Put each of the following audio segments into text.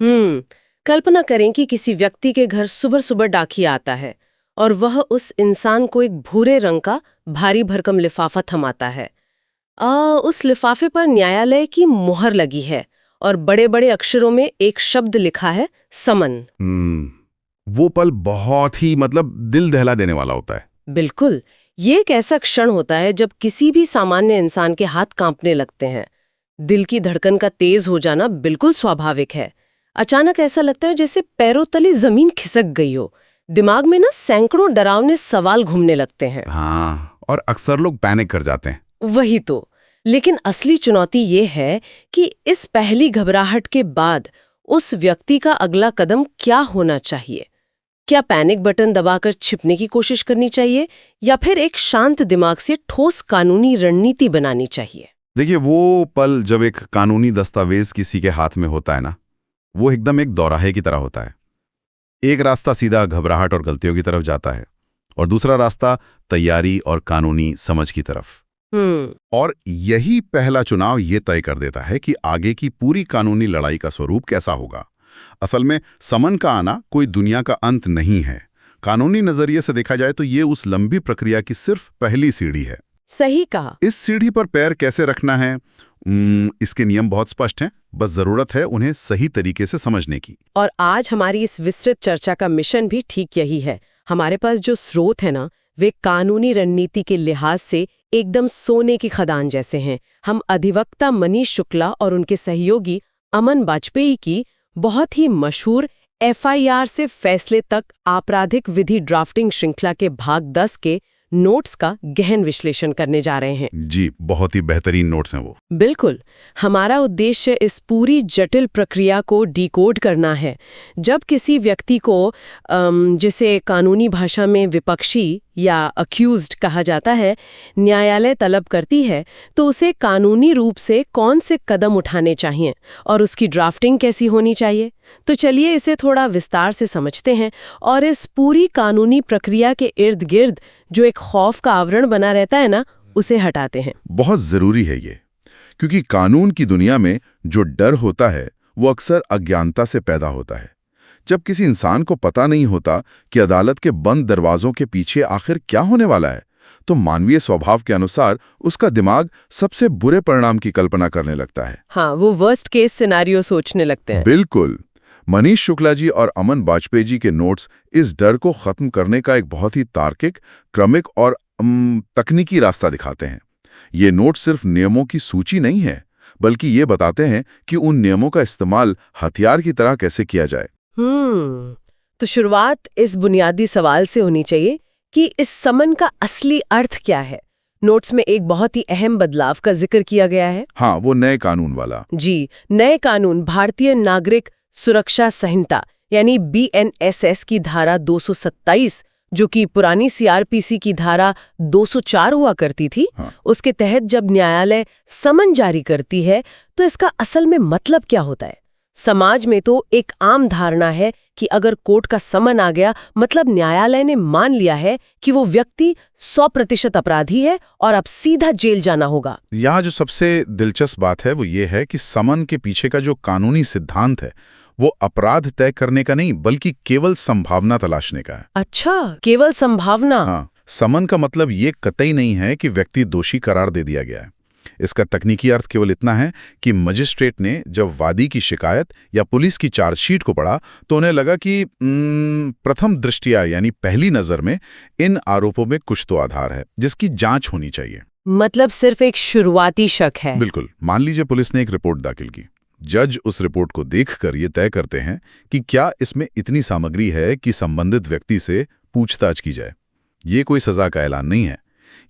कल्पना करें कि किसी व्यक्ति के घर सुबह सुबह डाकिया आता है और वह उस इंसान को एक भूरे रंग का भारी भरकम लिफाफा थमाता है। उस लिफाफे पर न्यायालय की मुहर लगी है और बड़े बड़े अक्षरों में एक शब्द लिखा है, समन। वो पल बहुत ही दिल दहला देने वाला होता है। बिल्कुल, ये एक ऐसा क्षण होता है जब किसी भी सामान्य इंसान के हाथ कांपने लगते हैं। दिल की धड़कन का तेज हो जाना बिल्कुल स्वाभाविक है। अचानक ऐसा लगता है जैसे पैरों तले जमीन खिसक गई हो। दिमाग में ना सैकड़ों डरावने सवाल घूमने लगते हैं। हाँ, और अक्सर लोग पैनिक कर जाते हैं। वही तो। लेकिन असली चुनौती ये है कि इस पहली घबराहट के बाद उस व्यक्ति का अगला कदम क्या होना चाहिए। क्या पैनिक बटन दबाकर छिपने की कोशिश करनी चाहिए या फिर एक शांत दिमाग से ठोस कानूनी रणनीति बनानी चाहिए? देखिए, वो पल जब एक कानूनी दस्तावेज किसी के हाथ में होता है ना, वो एकदम एक दौराहे की तरह होता है। एक रास्ता सीधा घबराहट और गलतियों की तरफ जाता है और दूसरा रास्ता तैयारी और कानूनी समझ की तरफ। और यही पहला चुनाव ये तय कर देता है कि आगे की पूरी कानूनी लड़ाई का स्वरूप कैसा होगा। असल में समन का आना कोई दुनिया का अंत नहीं है। कानूनी नजरिए से देखा जाए तो ये उस लंबी प्रक्रिया की सिर्फ पहली सीढ़ी है। सही कहा। इस सीढ़ी पर पैर कैसे रखना है, इसके नियम बहुत स्पष्ट हैं, बस जरूरत है उन्हें सही तरीके से समझने की। और आज हमारी इस विस्तृत चर्चा का मिशन भी ठीक यही है। हमारे पास जो स्रोत है ना, वे कानूनी रणनीति के लिहाज से एकदम सोने की खदान जैसे हैं। हम अधिवक्ता मनीष शुक्ला और उनके सहयोगी अमन वाजपेयी की बहुत ही मशहूर FIR से फैसले तक आपराधिक विधि ड्राफ्टिंग श्रृंखला के भाग 10 के नोट्स का गहन विश्लेषण करने जा रहे हैं। जी, बहुत ही बेहतरीन नोट्स हैं वो। बिल्कुल। हमारा उद्देश्य इस पूरी जटिल प्रक्रिया को डिकोड करना है। जब किसी व्यक्ति को जिसे कानूनी भाषा में विपक्षी या अक्यूज्ड कहा जाता है, न्यायालय तलब करती है, तो उसे कानूनी रूप से कौन से कदम उठाने चाहिए और उसकी ड्राफ्टिंग कैसी होनी चाहिए। तो चलिए इसे थोड़ा विस्तार से समझते हैं और इस पूरी कानूनी प्रक्रिया के इर्द गिर्द जो एक खौफ का आवरण बना रहता है ना, उसे हटाते हैं। बहुत जरूरी है ये, क्योंकि कानून की दुनिया में जो डर होता है वो अक्सर अज्ञानता से पैदा होता है। जब किसी इंसान को पता नहीं होता कि अदालत के बंद दरवाजों के पीछे आखिर क्या होने वाला है, तो मानवीय स्वभाव के अनुसार उसका दिमाग सबसे बुरे परिणाम की कल्पना करने लगता है। हाँ, वो वर्स्ट केस सिनेरियो सोचने लगते हैं। बिल्कुल। मनीष शुक्ला जी और अमन वाजपेयी जी के नोट्स इस डर को खत्म करने का एक बहुत ही तार्किक, क्रमिक और तकनीकी रास्ता दिखाते हैं। ये नोट सिर्फ नियमों की सूची नहीं है, बल्कि ये बताते हैं कि उन नियमों का इस्तेमाल हथियार की तरह कैसे किया जाए। तो शुरुआत इस बुनियादी सवाल से होनी चाहिए कि इस समन का असली अर्थ क्या है। नोट्स में एक बहुत ही अहम बदलाव का जिक्र किया गया है। हाँ, वो नए कानून वाला। जी, नए कानून भारतीय नागरिक सुरक्षा संहिता यानी BNSS की धारा 227, जो कि पुरानी CRPC की धारा 204 हुआ करती थी। हाँ। उसके तहत जब न्यायालय समन जारी करती है तो इसका असल में मतलब क्या होता है। समाज में तो एक आम धारणा है कि अगर कोर्ट का समन आ गया मतलब न्यायालय ने मान लिया है कि वो व्यक्ति 100% अपराधी है और अब सीधा जेल जाना होगा। यहाँ जो सबसे दिलचस्प बात है वो ये है कि समन के पीछे का जो कानूनी सिद्धांत है वो अपराध तय करने का नहीं, बल्कि केवल संभावना तलाशने का है। अच्छा, केवल संभावना। हाँ, समन का मतलब ये कतई नहीं है कि व्यक्ति दोषी करार दे दिया गया है। इसका तकनीकी अर्थ केवल इतना है कि मजिस्ट्रेट ने जब वादी की शिकायत या पुलिस की चार्जशीट को पढ़ा तो उन्हें लगा कि प्रथम दृष्टया यानी पहली नजर में इन आरोपों में कुछ तो आधार है जिसकी जांच होनी चाहिए। मतलब सिर्फ एक शुरुआती शक है। बिल्कुल। मान लीजिए पुलिस ने एक रिपोर्ट दाखिल की। जज उस रिपोर्ट को देखकर ये तय करते हैं कि क्या इसमें इतनी सामग्री है कि संबंधित व्यक्ति से पूछताछ की जाए। ये कोई सजा का ऐलान नहीं है।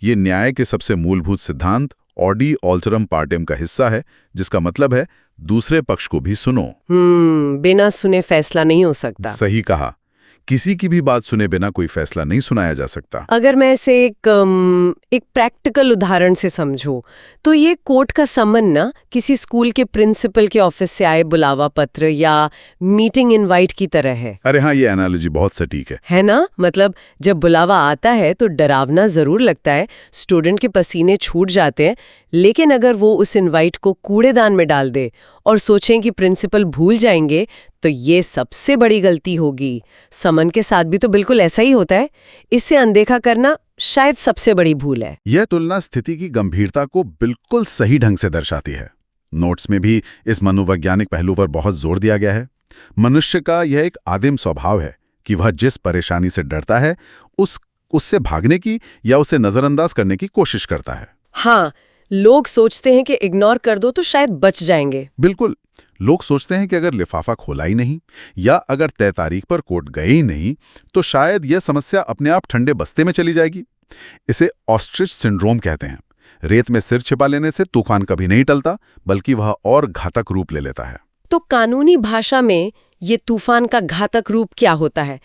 ये न्याय के सबसे मूलभूत सिद्धांत ऑडी ऑल्टरम पार्टेम का हिस्सा है, जिसका मतलब है दूसरे पक्ष को भी सुनो। बिना सुने फैसला नहीं हो सकता। सही कहा। किसी की भी बात सुने बिना कोई फैसला नहीं सुनाया जा सकता। अगर मैं इसे एक प्रैक्टिकल उदाहरण से समझूं तो ये कोर्ट का समन ना किसी स्कूल के प्रिंसिपल के ऑफिस से आए बुलावा पत्र या मीटिंग इनवाइट की तरह है। अरे हाँ, ये एनालॉजी बहुत सटीक है ना। मतलब जब बुलावा आता है तो डरावना जरूर लगता है, स्टूडेंट के पसीने छूट जाते हैं, लेकिन अगर वो उस इनवाइट को कूड़ेदान में डाल दे और सोचें कि प्रिंसिपल भूल जाएंगे तो ये सबसे बड़ी गलती होगी। समन के साथ भी तो बिल्कुल ऐसा ही होता है। इससे अनदेखा करना शायद सबसे बड़ी भूल है। यह तुलना स्थिति की गंभीरता को बिल्कुल सही ढंग से दर्शाती है। नोट्स में भी इस मनोवैज्ञानिक पहलू पर बहुत जोर दिया गया है। मनुष्य का यह एक आदिम स्वभाव है कि वह जिस परेशानी से डरता है उससे भागने की या उसे नजरअंदाज करने की कोशिश करता है। हाँ, लोग सोचते हैं कि इग्नोर कर दो तो शायद बच जाएंगे। बिल्कुल, लोग सोचते हैं कि अगर लिफाफा खोला ही नहीं या अगर तय तारीख पर कोर्ट गए ही नहीं तो शायद यह समस्या अपने आप ठंडे बस्ते में चली जाएगी। इसे ऑस्ट्रिच सिंड्रोम कहते हैं। रेत में सिर छिपा लेने से तूफान कभी नहीं टलता, बल्कि वह और घातक रूप ले लेता है। तो कानूनी भाषा में ये तूफान का घातक रूप क्या होता है?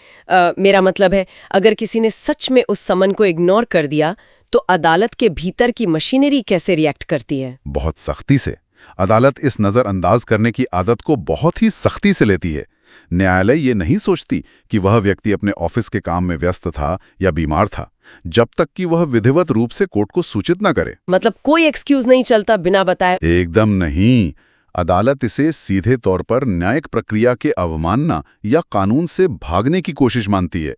मेरा मतलब है, अगर किसी ने सच में उस समन को इग्नोर कर दिया तो अदालत के भीतर की मशीनरी कैसे रिएक्ट करती है? बहुत सख्ती से। अदालत इस नजरअंदाज करने की आदत को बहुत ही सख्ती से लेती है। न्यायालय ये नहीं सोचती कि वह व्यक्ति अपने ऑफिस के काम में व्यस्त था या बीमार था, जब तक कि वह विधिवत रूप से कोर्ट को सूचित न करे। मतलब कोई एक्सक्यूज नहीं चलता बिना बताए? एकदम नहीं। अदालत इसे सीधे तौर पर न्यायिक प्रक्रिया के अवमानना या कानून से भागने की कोशिश मानती है।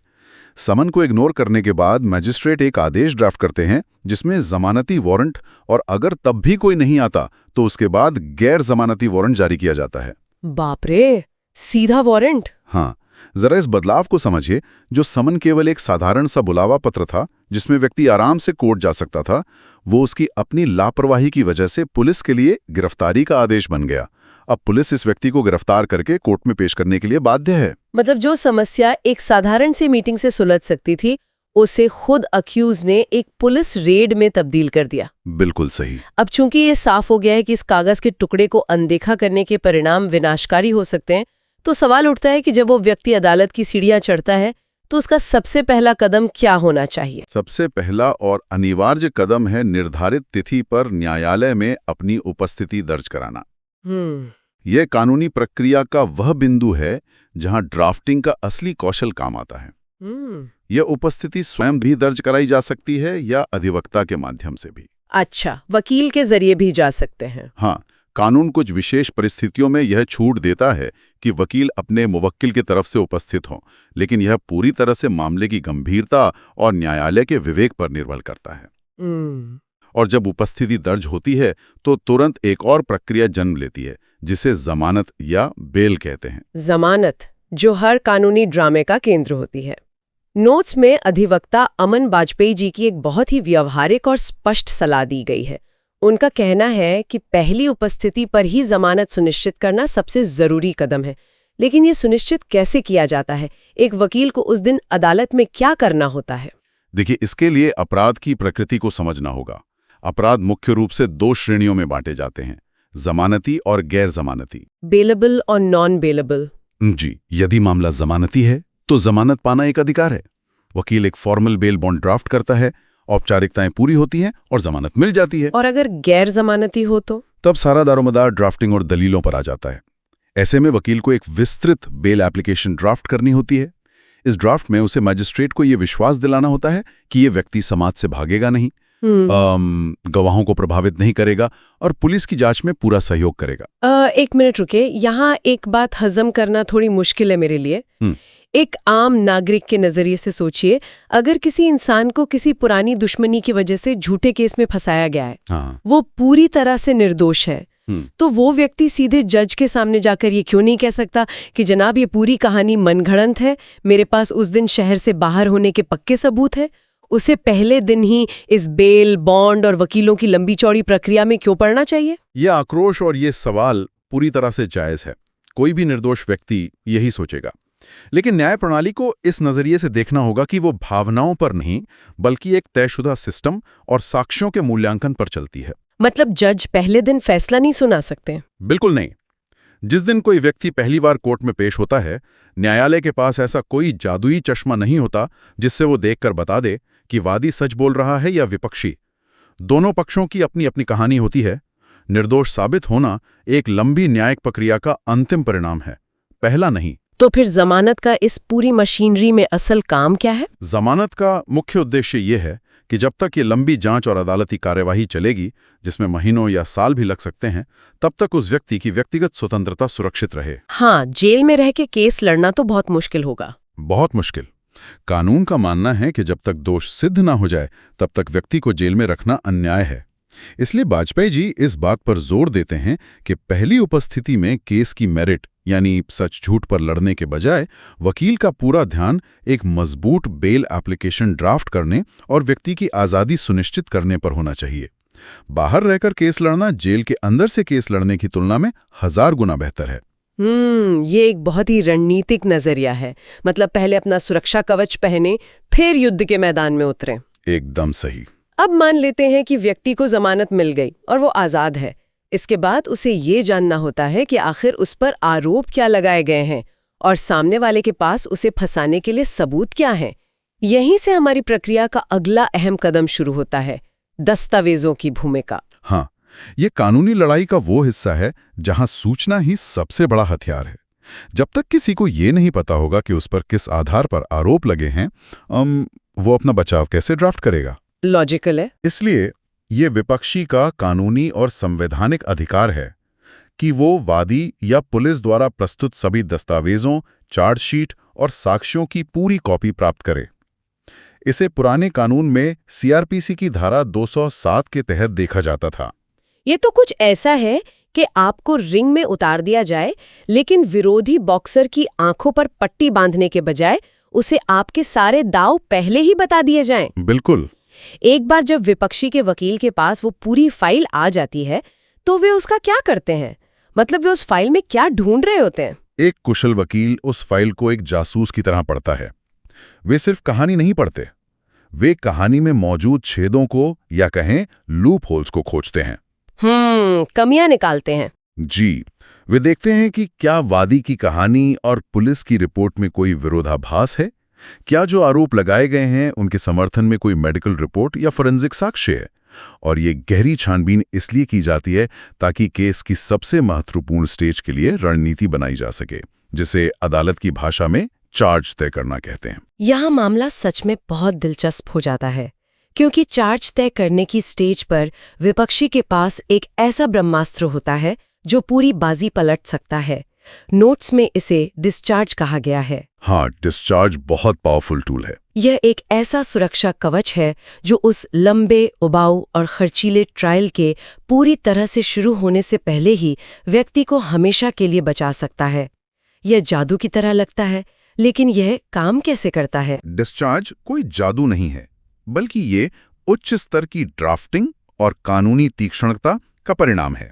समन को इग्नोर करने के बाद मजिस्ट्रेट एक आदेश ड्राफ्ट करते हैं जिसमें जमानती वारंट, और अगर तब भी कोई नहीं आता तो उसके बाद गैर जमानती वारंट जारी किया जाता है। बाप रे, सीधा वारंट? हाँ, जरा इस बदलाव को समझिए। जो समन केवल एक साधारण सा बुलावा पत्र था जिसमें व्यक्ति आराम से कोर्ट जा सकता था, वो उसकी अपनी लापरवाही की वजह से पुलिस के लिए गिरफ्तारी का आदेश बन गया। अब पुलिस इस व्यक्ति को गिरफ्तार करके कोर्ट में पेश करने के लिए बाध्य है। मतलब जो समस्या एक साधारण सी मीटिंग से सुलझ सकती थी, उसे खुद अक्यूज ने एक पुलिस रेड में तब्दील कर दिया। बिल्कुल सही। अब चूंकि ये साफ हो गया है कि इस कागज के टुकड़े को अनदेखा करने के परिणाम विनाशकारी हो सकते हैं, तो सवाल उठता है कि जब वो व्यक्ति अदालत की सीढ़ियां चढ़ता है तो उसका सबसे पहला कदम क्या होना चाहिए? सबसे पहला और अनिवार्य कदम है निर्धारित तिथि पर न्यायालय में अपनी उपस्थिति दर्ज कराना। यह कानूनी प्रक्रिया का वह बिंदु है जहां ड्राफ्टिंग का असली कौशल काम आता है। यह उपस्थिति स्वयं भी दर्ज कराई जा सकती है या अधिवक्ता के माध्यम से भी। अच्छा, वकील के जरिए भी जा सकते हैं? हाँ, कानून कुछ विशेष परिस्थितियों में यह छूट देता है कि वकील अपने मुवक्किल की तरफ से उपस्थित हों, लेकिन यह पूरी तरह से मामले की गंभीरता और न्यायालय के विवेक पर निर्भर करता है। और जब उपस्थिति दर्ज होती है तो तुरंत एक और प्रक्रिया जन्म लेती है जिसे जमानत या बेल कहते हैं। जमानत, जो हर कानूनी ड्रामे का केंद्र होती है। नोट्स में अधिवक्ता अमन बाजपेयी जी की एक बहुत ही व्यवहारिक और स्पष्ट सलाह दी गई है। उनका कहना है कि पहली उपस्थिति पर ही जमानत सुनिश्चित करना सबसे जरूरी कदम है। लेकिन ये सुनिश्चित कैसे किया जाता है? एक वकील को उस दिन अदालत में क्या करना होता है? देखिए, इसके लिए अपराध की प्रकृति को समझना होगा। अपराध मुख्य रूप से 2 श्रेणियों में बांटे जाते हैं, जमानती और गैर जमानती। बेलेबल और नॉन बेलेबल। जी, यदि मामला जमानती है तो जमानत पाना एक अधिकार है। वकील एक फॉर्मल बेल बॉन्ड ड्राफ्ट करता है, औपचारिकताएं पूरी होती हैं और जमानत मिल जाती है। और अगर गैर जमानती हो तो? तब सारा दारोमदार ड्राफ्टिंग और दलीलों पर आ जाता है। ऐसे में वकील को एक विस्तृत बेल एप्लीकेशन ड्राफ्ट करनी होती है। इस ड्राफ्ट में उसे मजिस्ट्रेट को यह विश्वास दिलाना होता है कि ये व्यक्ति समाज से भागेगा नहीं, गवाहों को प्रभावित नहीं करेगा और पुलिस की जांच में पूरा सहयोग करेगा। एक मिनट रुके, यहाँ एक बात हजम करना थोड़ी मुश्किल है मेरे लिए। एक आम नागरिक के नजरिए से सोचिए, अगर किसी इंसान को किसी पुरानी दुश्मनी की वजह से झूठे केस में फंसाया गया है, वो पूरी तरह से निर्दोष है, तो वो व्यक्ति सीधे जज के सामने जाकर ये क्यों नहीं कह सकता कि जनाब ये पूरी कहानी मनगढ़ंत है, मेरे पास उस दिन शहर से बाहर होने के पक्के सबूत है? उसे पहले दिन ही इस बेल, बॉन्ड और वकीलों की लंबी चौड़ी प्रक्रिया में क्यों पड़ना चाहिए? यह आक्रोश और ये सवाल पूरी तरह से जायज है। कोई भी निर्दोष व्यक्ति यही सोचेगा। लेकिन न्याय प्रणाली को इस नजरिए से देखना होगा कि वो भावनाओं पर नहीं, बल्कि एक तयशुदा सिस्टम और साक्ष्यों के मूल्यांकन पर चलती है। मतलब जज पहले दिन फैसला नहीं सुना सकते? बिल्कुल नहीं। जिस दिन कोई व्यक्ति पहली बार कोर्ट में पेश होता है, न्यायालय के पास ऐसा कोई जादुई चश्मा नहीं होता जिससे वो देखकर बता दे कि वादी सच बोल रहा है या विपक्षी। दोनों पक्षों की अपनी अपनी कहानी होती है। निर्दोष साबित होना एक लंबी न्यायिक प्रक्रिया का अंतिम परिणाम है, पहला नहीं। तो फिर जमानत का इस पूरी मशीनरी में असल काम क्या है? जमानत का मुख्य उद्देश्य ये है कि जब तक ये लंबी जांच और अदालती कार्यवाही चलेगी, जिसमें महीनों या साल भी लग सकते हैं, तब तक उस व्यक्ति की व्यक्तिगत स्वतंत्रता सुरक्षित रहे। हाँ, जेल में रह के केस लड़ना तो बहुत मुश्किल होगा। बहुत मुश्किल। कानून का मानना है कि जब तक दोष सिद्ध ना हो जाए, तब तक व्यक्ति को जेल में रखना अन्याय है। इसलिए वाजपेयी जी इस बात पर जोर देते हैं कि पहली उपस्थिति में केस की मेरिट यानी सच झूठ पर लड़ने के बजाय वकील का पूरा ध्यान एक मजबूत बेल एप्लीकेशन ड्राफ्ट करने और व्यक्ति की आज़ादी सुनिश्चित करने पर होना चाहिए। बाहर रहकर केस लड़ना जेल के अंदर से केस लड़ने की तुलना में 1000 गुना बेहतर है। ये एक बहुत ही रणनीतिक नजरिया है। मतलब पहले अपना सुरक्षा कवच पहने, फिर युद्ध के मैदान में उतरें। एकदम सही। अब मान लेते हैं कि व्यक्ति को जमानत मिल गई और वो आजाद है। इसके बाद उसे ये जानना होता है कि आखिर उस पर आरोप क्या लगाए गए हैं और सामने वाले के पास उसे फंसाने के लिए सबूत क्या हैं। यहीं से हमारी प्रक्रिया का अगला अहम कदम शुरू होता है, दस्तावेजों की भूमिका। हाँ, ये कानूनी लड़ाई का वो हिस्सा है जहां सूचना ही सबसे बड़ा हथियार है। जब तक किसी को ये नहीं पता होगा कि उस पर किस आधार पर आरोप लगे हैं, वो अपना बचाव कैसे ड्राफ्ट करेगा? लॉजिकल है। इसलिए ये विपक्षी का कानूनी और संवैधानिक अधिकार है कि वो वादी या पुलिस द्वारा प्रस्तुत सभी दस्तावेजों, चार्जशीट और साक्ष्यों की पूरी कॉपी प्राप्त करे। इसे पुराने कानून में सीआरपीसी की धारा 207 के तहत देखा जाता था। ये तो कुछ ऐसा है कि आपको रिंग में उतार दिया जाए, लेकिन विरोधी बॉक्सर की आंखों पर पट्टी बांधने के बजाय उसे आपके सारे दांव पहले ही बता दिए जाएं। बिल्कुल। एक बार जब विपक्षी के वकील के पास वो पूरी फाइल आ जाती है, तो वे उसका क्या करते हैं? मतलब वे उस फाइल में क्या ढूंढ रहे होते हैं? एक कुशल वकील उस फाइल को एक जासूस की तरह पढ़ता है। वे सिर्फ कहानी नहीं पढ़ते, वे कहानी में मौजूद छेदों को या कहें लूप होल्स को खोजते हैं। कमियां निकालते हैं। जी, वे देखते हैं कि क्या वादी की कहानी और पुलिस की रिपोर्ट में कोई विरोधाभास है, क्या जो आरोप लगाए गए हैं उनके समर्थन में कोई मेडिकल रिपोर्ट या फोरेंसिक साक्ष्य है। और ये गहरी छानबीन इसलिए की जाती है ताकि केस की सबसे महत्वपूर्ण स्टेज के लिए रणनीति बनाई जा सके, जिसे अदालत की भाषा में चार्ज तय करना कहते हैं। यहाँ मामला सच में बहुत दिलचस्प हो जाता है, क्योंकि चार्ज तय करने की स्टेज पर विपक्षी के पास एक ऐसा ब्रह्मास्त्र होता है जो पूरी बाजी पलट सकता है। नोट्स में इसे डिस्चार्ज कहा गया है। हाँ, डिस्चार्ज बहुत पावरफुल टूल है। यह एक ऐसा सुरक्षा कवच है जो उस लंबे, उबाऊ और खर्चीले ट्रायल के पूरी तरह से शुरू होने से पहले ही व्यक्ति को हमेशा के लिए बचा सकता है। यह जादू की तरह लगता है, लेकिन यह काम कैसे करता है? डिस्चार्ज कोई जादू नहीं है, बल्कि ये उच्च स्तर की ड्राफ्टिंग और कानूनी तीक्ष्णता का परिणाम है।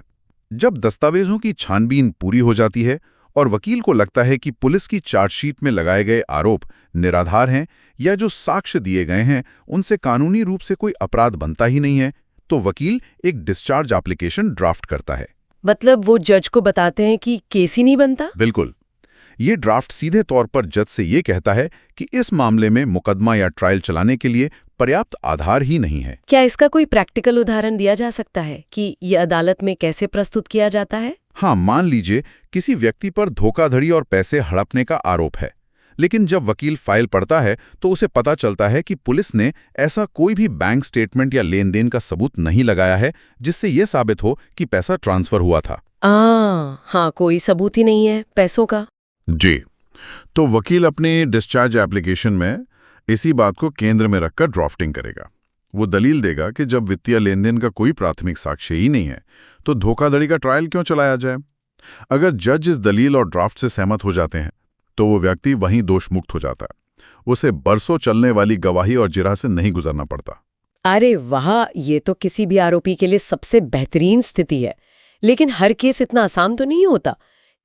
जब दस्तावेजों की छानबीन पूरी हो जाती है और वकील को लगता है कि पुलिस की चार्जशीट में लगाए गए आरोप निराधार हैं या जो साक्ष्य दिए गए हैं उनसे कानूनी रूप से कोई अपराध बनता ही नहीं है, तो वकील एक डिस्चार्ज एप्लीकेशन ड्राफ्ट करता है। मतलब वो जज को बताते हैं कि केस ही नहीं बनता? बिल्कुल। ये ड्राफ्ट सीधे तौर पर जज से ये कहता है कि इस मामले में मुकदमा या ट्रायल चलाने के लिए पर्याप्त आधार ही नहीं है। क्या इसका कोई प्रैक्टिकल उदाहरण दिया जा सकता है कि ये अदालत में कैसे प्रस्तुत किया जाता है? हाँ, मान लीजिए किसी व्यक्ति पर धोखाधड़ी और पैसे हड़पने का आरोप है, लेकिन जब वकील फाइल पढ़ता है तो उसे पता चलता है कि पुलिस ने ऐसा कोई भी बैंक स्टेटमेंट या लेन देन का सबूत नहीं लगाया है जिससे ये साबित हो कि पैसा ट्रांसफर हुआ था। हाँ, कोई सबूत ही नहीं है पैसों का। जी, तो वकील अपने डिस्चार्ज एप्लीकेशन में इसी बात को केंद्र में रखकर ड्राफ्टिंग करेगा। वो दलील देगा कि जब वित्तीय लेन देन का कोई प्राथमिक साक्ष्य ही नहीं है तो धोखाधड़ी का ट्रायल क्यों चलाया जाए। अगर जज इस दलील और ड्राफ्ट से सहमत हो जाते हैं तो वो व्यक्ति वहीं दोष मुक्त हो जाता है। उसे बरसों चलने वाली गवाही और जिरह से नहीं गुजरना पड़ता। अरे वाह, ये तो किसी भी आरोपी के लिए सबसे बेहतरीन स्थिति है। लेकिन हर केस इतना आसान तो नहीं होता।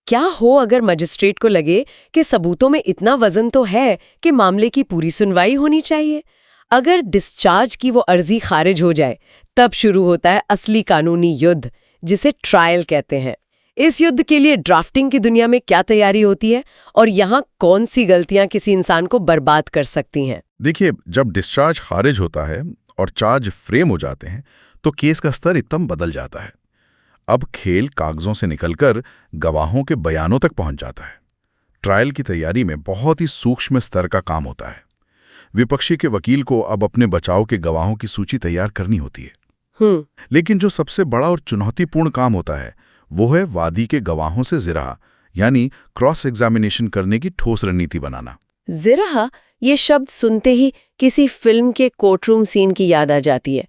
क्या हो अगर मजिस्ट्रेट को लगे कि सबूतों में इतना वजन तो है कि मामले की पूरी सुनवाई होनी चाहिए? अगर डिस्चार्ज की वो अर्जी खारिज हो जाए, तब शुरू होता है असली कानूनी युद्ध, जिसे ट्रायल कहते हैं। इस युद्ध के लिए ड्राफ्टिंग की दुनिया में क्या तैयारी होती है और यहाँ कौन सी गलतियां किसी इंसान को बर्बाद कर सकती हैं? देखिए, जब डिस्चार्ज खारिज होता है और चार्ज फ्रेम हो जाते हैं तो केस का स्तर एकदम बदल जाता है। अब खेल कागजों से निकलकर गवाहों के बयानों तक पहुंच जाता है। ट्रायल की तैयारी में बहुत ही सूक्ष्म स्तर का काम होता है। विपक्षी के वकील को अब अपने बचाव के गवाहों की सूची तैयार करनी होती है। लेकिन जो सबसे बड़ा और चुनौतीपूर्ण काम होता है वो है वादी के गवाहों से जिरह यानी क्रॉस एग्जामिनेशन करने की ठोस रणनीति बनाना। जिरह ये शब्द सुनते ही किसी फिल्म के कोर्टरूम सीन की याद आ जाती है,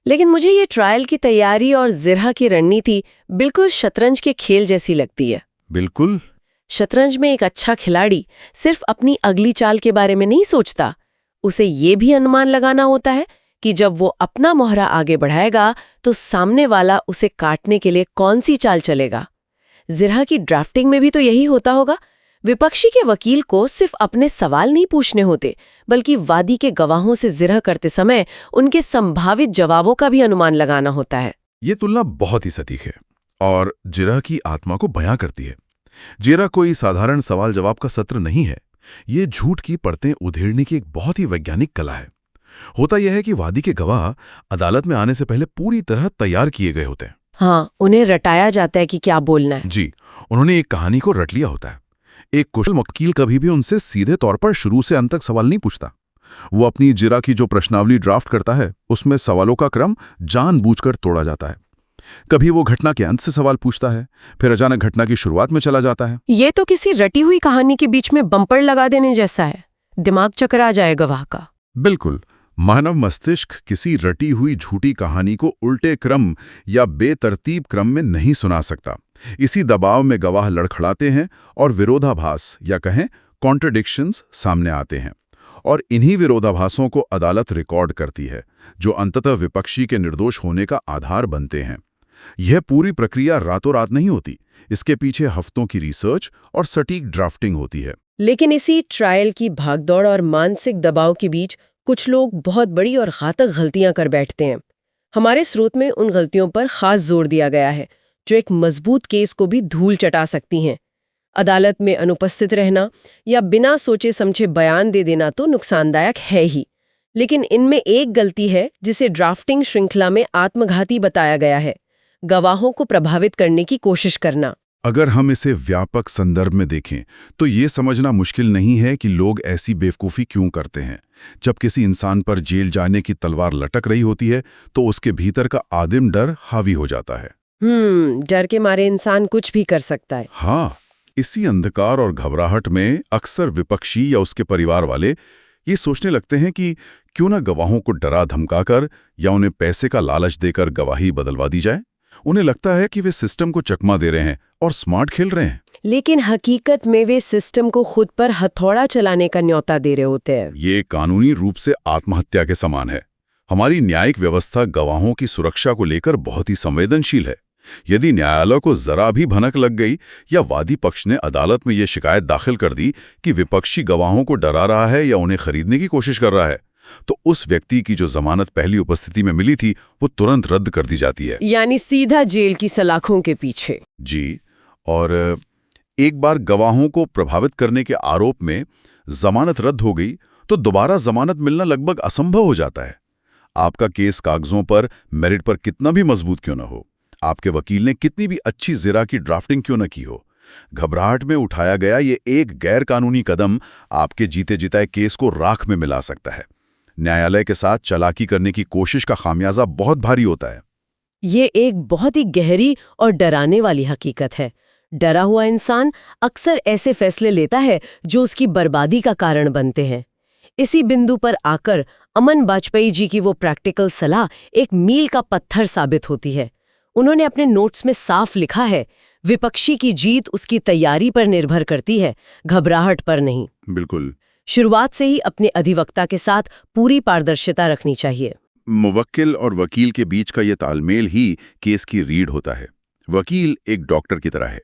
लेकिन मुझे ये ट्रायल की तैयारी और जिरह की रणनीति बिल्कुल शतरंज के खेल जैसी लगती है। बिल्कुल। शतरंज में एक अच्छा खिलाड़ी सिर्फ अपनी अगली चाल के बारे में नहीं सोचता, उसे ये भी अनुमान लगाना होता है कि जब वो अपना मोहरा आगे बढ़ाएगा तो सामने वाला उसे काटने के लिए कौन सी चाल चलेगा। जिरह की ड्राफ्टिंग में भी तो यही होता होगा। विपक्षी के वकील को सिर्फ अपने सवाल नहीं पूछने होते, बल्कि वादी के गवाहों से जिरह करते समय उनके संभावित जवाबों का भी अनुमान लगाना होता है। ये तुलना बहुत ही सटीक है और जिरह की आत्मा को बयां करती है। जिरह कोई साधारण सवाल जवाब का सत्र नहीं है, ये झूठ की परतें उधेड़ने की एक बहुत ही वैज्ञानिक कला है। होता यह है कि वादी के गवाह अदालत में आने से पहले पूरी तरह तैयार किए गए होते हैं। हाँ, उन्हें रटाया जाता है कि क्या बोलना है। जी, उन्होंने एक कहानी को रट लिया होता है। एक कुशल वकील कभी भी उनसे सीधे तौर पर शुरू से अंत तक सवाल नहीं पूछता। वो अपनी जिरह की जो प्रश्नावली ड्राफ्ट करता है उसमें सवालों का क्रम जानबूझकर तोड़ा जाता है। कभी वो घटना के अंत से सवाल पूछता है, फिर अचानक घटना की शुरुआत में चला जाता है। ये तो किसी रटी हुई कहानी के बीच में बम्पर लगा देने जैसा है। दिमाग चकरा जाए गवाह का। बिल्कुल। मानव मस्तिष्क किसी रटी हुई झूठी कहानी को उल्टे क्रम या बेतरतीब क्रम में नहीं सुना सकता। इसी दबाव में गवाह लड़खड़ाते हैं और विरोधाभास या कहें कॉन्ट्रडिक्शंस सामने आते हैं, और इन्हीं विरोधाभासों को अदालत रिकॉर्ड करती है, जो अंततः विपक्षी के निर्दोष होने का आधार बनते हैं। यह पूरी प्रक्रिया रातों रात नहीं होती, इसके पीछे हफ्तों की रिसर्च और सटीक ड्राफ्टिंग होती है। लेकिन इसी ट्रायल की भागदौड़ और मानसिक दबाव के बीच कुछ लोग बहुत बड़ी और घातक गलतियां कर बैठते हैं। हमारे स्रोत में उन गलतियों पर खास जोर दिया गया है जो एक मजबूत केस को भी धूल चटा सकती हैं। अदालत में अनुपस्थित रहना या बिना सोचे समझे बयान दे देना तो नुकसानदायक है ही, लेकिन इनमें एक गलती है जिसे ड्राफ्टिंग श्रृंखला में आत्मघाती बताया गया है: गवाहों को प्रभावित करने की कोशिश करना। अगर हम इसे व्यापक संदर्भ में देखें तो ये समझना मुश्किल नहीं है कि लोग ऐसी बेवकूफ़ी क्यों करते हैं। जब किसी इंसान पर जेल जाने की तलवार लटक रही होती है तो उसके भीतर का आदिम डर हावी हो जाता है। डर के मारे इंसान कुछ भी कर सकता है। हाँ, इसी अंधकार और घबराहट में अक्सर विपक्षी या उसके परिवार वाले ये सोचने लगते हैं कि क्यों ना गवाहों को डरा धमकाकर या उन्हें पैसे का लालच देकर गवाही बदलवा दी जाए। उन्हें लगता है कि वे सिस्टम को चकमा दे रहे हैं और स्मार्ट खेल रहे हैं। लेकिन हकीकत में वे सिस्टम को खुद पर हथौड़ा चलाने का न्योता दे रहे होते हैं। ये कानूनी रूप से आत्महत्या के समान है। हमारी न्यायिक व्यवस्था गवाहों की सुरक्षा को लेकर बहुत ही संवेदनशील है। यदि न्यायालय को जरा भी भनक लग गई या वादी पक्ष ने अदालत में ये शिकायत दाखिल कर दी कि विपक्षी गवाहों को डरा रहा है या उन्हें खरीदने की कोशिश कर रहा है, तो उस व्यक्ति की जो जमानत पहली उपस्थिति में मिली थी वो तुरंत रद्द कर दी जाती है। यानी सीधा जेल की सलाखों के पीछे। जी, और एक बार गवाहों को प्रभावित करने के आरोप में जमानत रद्द हो गई तो दोबारा जमानत मिलना लगभग असंभव हो जाता है। आपका केस कागजों पर, मेरिट पर कितना भी मजबूत क्यों न हो, आपके वकील ने कितनी भी अच्छी जिरह की ड्राफ्टिंग क्यों न की हो, घबराहट में उठाया गया ये एक गैर कानूनी कदम आपके जीते जिताए केस को राख में मिला सकता है। न्यायालय के साथ चालाकी करने की कोशिश का खामियाजा बहुत भारी होता है। ये एक बहुत ही गहरी और डराने वाली हकीकत है। डरा हुआ इंसान अक्सर ऐसे फैसले लेता है जो उसकी बर्बादी का कारण बनते हैं। इसी बिंदु पर आकर अमन वाजपेयी जी की वो प्रैक्टिकल सलाह एक मील का पत्थर साबित होती है। उन्होंने अपने नोट्स में साफ लिखा है, विपक्षी की जीत उसकी तैयारी पर निर्भर करती है, घबराहट पर नहीं। बिल्कुल। शुरुआत से ही अपने अधिवक्ता के साथ पूरी पारदर्शिता रखनी चाहिए। मुवक्किल और वकील के बीच का ये तालमेल ही केस की रीढ़ होता है। वकील एक डॉक्टर की तरह है।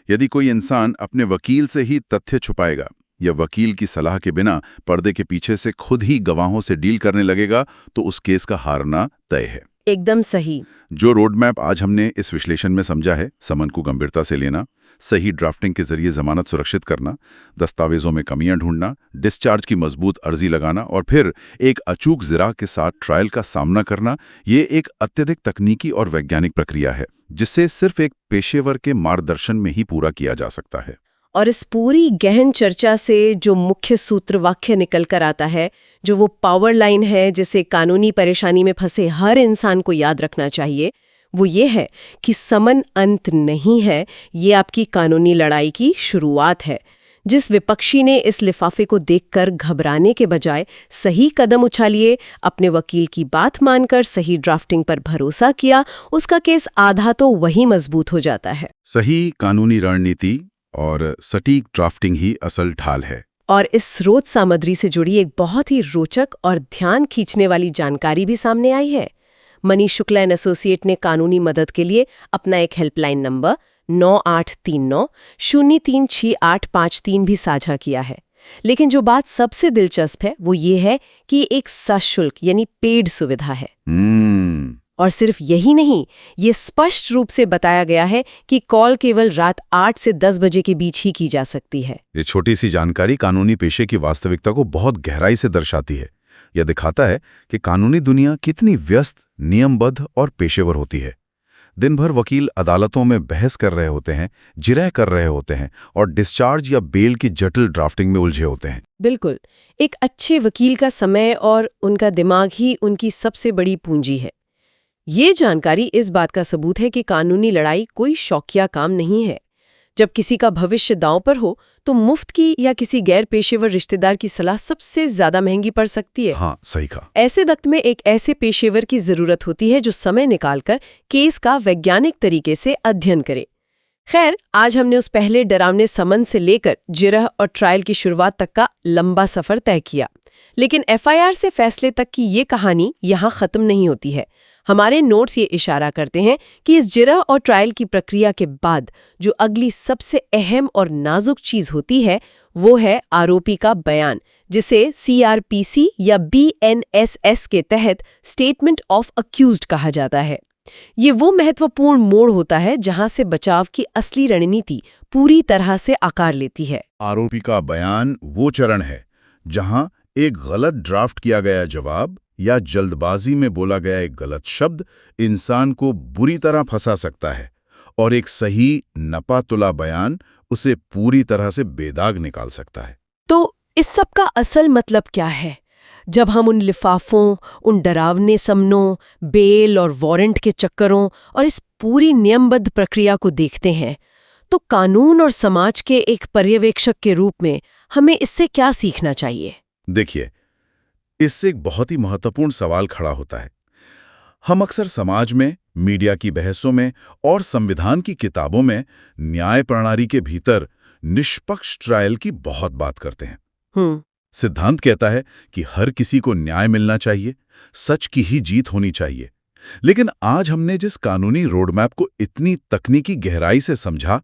यदि कोई इंसान अपने वकील से ही तथ्य छुपाएगा या वकील की सलाह के बिना पर्दे के पीछे से खुद ही गवाहों से डील करने लगेगा तो उस केस का हारना तय है। एकदम सही। जो रोड मैप आज हमने इस विश्लेषण में समझा है, समन को गंभीरता से लेना, सही ड्राफ्टिंग के जरिए जमानत सुरक्षित करना, दस्तावेजों में कमियां ढूंढना, डिस्चार्ज की मजबूत अर्जी लगाना और फिर एक अचूक जिरह के साथ ट्रायल का सामना करना, ये एक अत्यधिक तकनीकी और वैज्ञानिक प्रक्रिया है जिससे सिर्फ एक पेशेवर के मार्गदर्शन में ही पूरा किया जा सकता है। और इस पूरी गहन चर्चा से जो मुख्य सूत्र वाक्य निकल कर आता है, जो वो पावर लाइन है जिसे कानूनी परेशानी में फंसे हर इंसान को याद रखना चाहिए, वो ये है कि समन अंत नहीं है, ये आपकी कानूनी लड़ाई की शुरुआत है। जिस विपक्षी ने इस लिफाफे को देखकर घबराने के बजाय सही कदम उछालिए, अपने वकील की बात मानकर सही ड्राफ्टिंग पर भरोसा किया, उसका केस आधा तो वही मजबूत हो जाता है। सही कानूनी रणनीति और सटीक ड्राफ्टिंग ही असल ढाल है। और इस स्रोत सामग्री से जुड़ी एक बहुत ही रोचक और ध्यान खींचने वाली जानकारी भी सामने आई है। मनीष शुक्ला एंड एसोसिएट ने कानूनी मदद के लिए अपना एक हेल्पलाइन नंबर 9839-036853 भी साझा किया है। लेकिन जो बात सबसे दिलचस्प है वो ये है कि एक सशुल्क यानी पेड सुविधा है। और सिर्फ यही नहीं, ये स्पष्ट रूप से बताया गया है कि कॉल केवल रात 8 से 10 बजे के बीच ही की जा सकती है। ये छोटी सी जानकारी कानूनी पेशे की वास्तविकता को बहुत गहराई से दर्शाती है। यह दिखाता है कि कानूनी दुनिया कितनी व्यस्त, नियमबद्ध और पेशेवर होती है। दिन भर वकील अदालतों में बहस कर रहे होते हैं, जिरह कर रहे होते हैं और डिस्चार्ज या बेल की जटिल ड्राफ्टिंग में उलझे होते हैं। बिल्कुल, एक अच्छे वकील का समय और उनका दिमाग ही उनकी सबसे बड़ी पूंजी है। ये जानकारी इस बात का सबूत है कि कानूनी लड़ाई कोई शौकिया काम नहीं है। जब किसी का भविष्य दांव पर हो तो मुफ्त की या किसी गैर पेशेवर रिश्तेदार की सलाह सबसे ज्यादा महंगी पड़ सकती है। हाँ, सही कहा। ऐसे वक्त में एक ऐसे पेशेवर की जरूरत होती है जो समय निकालकर केस का वैज्ञानिक तरीके से अध्ययन करे। खैर, आज हमने उस पहले डरावने समन से लेकर जिरह और ट्रायल की शुरुआत तक का लंबा सफर तय किया। लेकिन एफआईआर से फैसले तक की ये कहानी यहाँ खत्म नहीं होती है। हमारे नोट्स ये इशारा करते हैं कि इस जिरह और ट्रायल की प्रक्रिया के बाद जो अगली सबसे अहम और नाजुक चीज होती है वो है आरोपी का बयान, जिसे CRPC या BNSS के तहत स्टेटमेंट ऑफ अक्यूज्ड कहा जाता है। ये वो महत्वपूर्ण मोड़ होता है जहां से बचाव की असली रणनीति पूरी तरह से आकार लेती है। आरोपी का बयान वो चरण है जहां एक गलत ड्राफ्ट किया गया जवाब या जल्दबाजी में बोला गया एक गलत शब्द इंसान को बुरी तरह फंसा सकता है और एक सही नपा-तुला बयान उसे पूरी तरह से बेदाग निकाल सकता है। तो इस सब का असल मतलब क्या है? जब हम उन लिफाफों, उन डरावने समनों, बेल और वारंट के चक्करों और इस पूरी नियमबद्ध प्रक्रिया को देखते हैं, तो कानून और समाज के एक पर्यवेक्षक के रूप में हमें इससे क्या सीखना चाहिए? देखिए, इससे एक बहुत ही महत्वपूर्ण सवाल खड़ा होता है। हम अक्सर समाज में, मीडिया की बहसों में और संविधान की किताबों में न्याय प्रणाली के भीतर निष्पक्ष ट्रायल की बहुत बात करते हैं। सिद्धांत कहता है कि हर किसी को न्याय मिलना चाहिए, सच की ही जीत होनी चाहिए। लेकिन आज हमने जिस कानूनी रोडमैप को इतनी तकनीकी गहराई से समझा,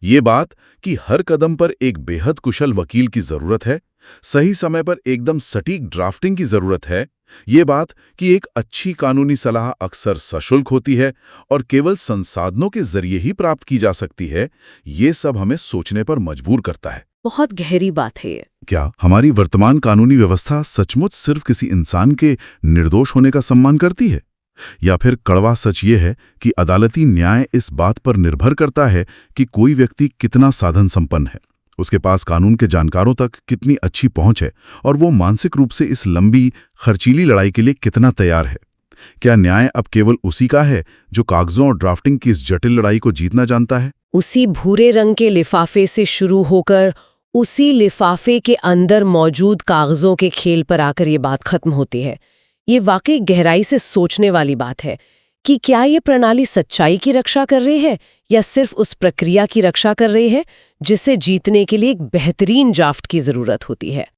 ये बात कि हर कदम पर एक बेहद कुशल वकील की जरूरत है, सही समय पर एकदम सटीक ड्राफ्टिंग की जरूरत है, ये बात कि एक अच्छी कानूनी सलाह अक्सर सशुल्क होती है और केवल संसाधनों के जरिए ही प्राप्त की जा सकती है, ये सब हमें सोचने पर मजबूर करता है। बहुत गहरी बात है ये। क्या हमारी वर्तमान कानूनी व्यवस्था सचमुच सिर्फ किसी इंसान के निर्दोष होने का सम्मान करती है? या फिर कड़वा सच ये है कि अदालती न्याय इस बात पर निर्भर करता है कि कोई व्यक्ति कितना साधन संपन्न है, उसके पास कानून के जानकारों तक कितनी अच्छी पहुंच है और वो मानसिक रूप से इस लंबी, खर्चीली लड़ाई के लिए कितना तैयार है? क्या न्याय अब केवल उसी का है जो कागजों और ड्राफ्टिंग की इस जटिल लड़ाई को जीतना जानता है? उसी भूरे रंग के लिफाफे से शुरू होकर उसी लिफाफे के अंदर मौजूद कागजों के खेल पर आकर ये बात खत्म होती है। ये वाकई गहराई से सोचने वाली बात है कि क्या ये प्रणाली सच्चाई की रक्षा कर रही है या सिर्फ उस प्रक्रिया की रक्षा कर रही है जिसे जीतने के लिए एक बेहतरीन ड्राफ्ट की जरूरत होती है।